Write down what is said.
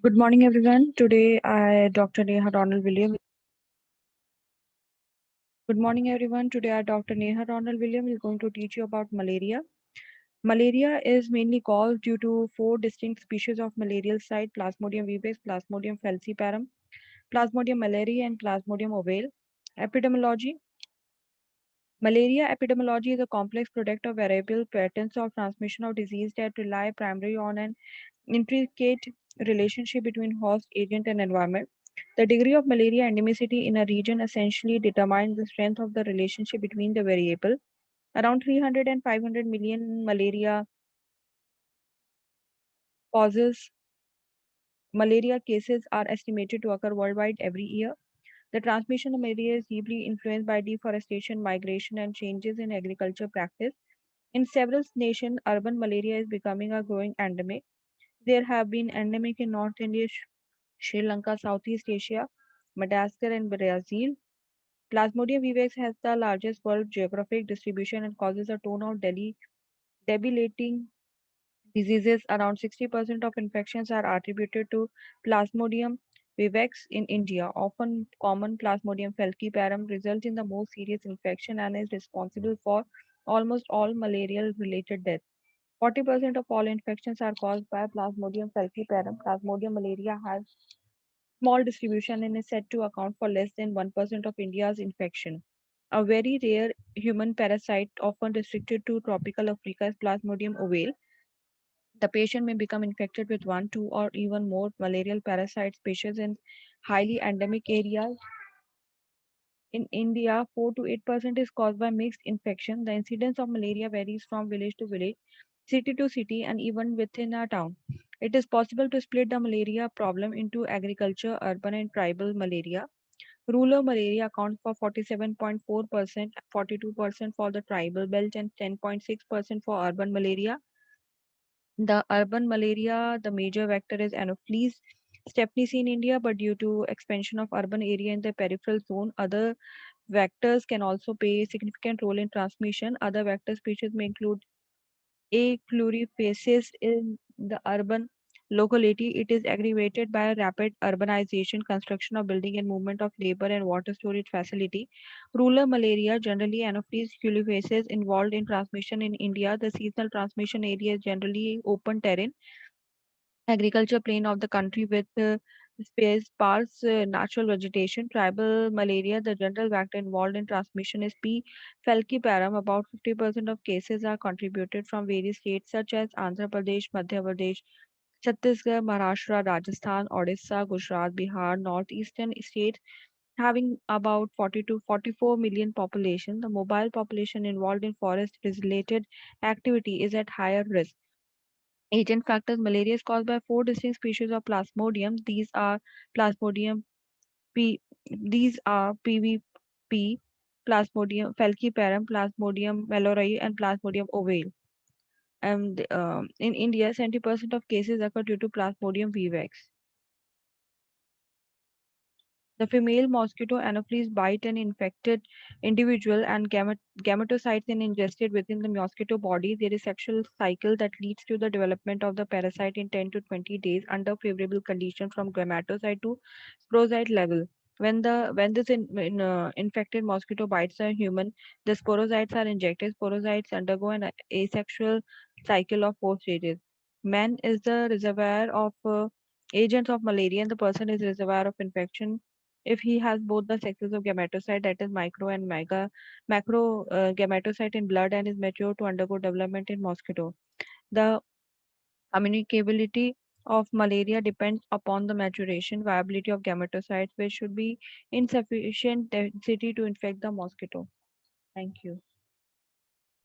Good morning, everyone. Today, Dr. Neha Ronald William. Good morning, everyone. Today, Dr. Neha Ronald William is going to teach you about malaria. Malaria is mainly caused due to four distinct species of malarial site: Plasmodium vivax, Plasmodium falciparum, Plasmodium malariae, and Plasmodium ovale. Epidemiology. Malaria epidemiology is a complex product of variable patterns of transmission of disease that rely primarily on an intricate relationship between host, agent, and environment. The degree of malaria endemicity in a region essentially determines the strength of the relationship between the variable. Around 300 and 500 million malaria causes malaria cases are estimated to occur worldwide every year. The transmission of malaria is deeply influenced by deforestation, migration, and changes in agriculture practice. In several nations, urban malaria is becoming a growing endemic. There have been endemic in North India, Sri Lanka, Southeast Asia, Madagascar, and Brazil. Plasmodium vivax has the largest world geographic distribution and causes a ton of debilitating diseases. Around 60% of infections are attributed to Plasmodium vivax in India. Often common Plasmodium falciparum result in the most serious infection and is responsible for almost all malarial related deaths. 40% of all infections are caused by Plasmodium falciparum. Plasmodium malaria has small distribution and is said to account for less than 1% of India's infection. A very rare human parasite, often restricted to tropical Africa, is Plasmodium ovale. The patient may become infected with one, two, or even more malarial parasite species in highly endemic areas. In India, 4 to 8% is caused by mixed infection. The incidence of malaria varies from village to village, city to city, and even within a town. It is possible to split the malaria problem into agriculture, urban, and tribal malaria. Rural malaria accounts for 47.4%, 42% for the tribal belt, and 10.6% for urban malaria. The urban malaria, the major vector is Anopheles stephensi in India, but due to expansion of urban area in the peripheral zone, other vectors can also play a significant role in transmission. Other vector species may include A. plurifacies in the urban locality. It is aggravated by rapid urbanization, construction of building, and movement of labor and water storage facility. Rural malaria, generally Anopheles plurifacies, involved in transmission in India. The seasonal transmission area is generally open terrain agriculture plain of the country with sparse natural vegetation. Tribal malaria, the general vector involved in transmission is P. falciparum. About 50% of cases are contributed from various states such as Andhra Pradesh, Madhya Pradesh, Chhattisgarh, Maharashtra, Rajasthan, Odisha, Gujarat, Bihar, northeastern states having about 40 to 44 million population. The mobile population involved in forest related activity is at higher risk. Agent factors malaria is caused by four distinct species of Plasmodium. Plasmodium P. These are PVP, Plasmodium falciparum, Plasmodium mallory, and Plasmodium ovale. And in India, 70% of cases occur due to Plasmodium vivax. The female mosquito Anopheles bite an infected individual and gametocytes are ingested within the mosquito body. There is sexual cycle that leads to the development of the parasite in 10 to 20 days under favorable conditions from gametocyte to sporocyte level. When this infected mosquito bites a human, the sporocytes are injected. Sporocytes undergo an asexual cycle of four stages. Man is the reservoir of agents of malaria, and the person is reservoir of infection if he has both the sexes of gametocyte, that is micro and macro gametocyte in blood, and is mature to undergo development in mosquito. The communicability of malaria depends upon the maturation viability of gametocytes, which should be in sufficient density to infect the mosquito. Thank you.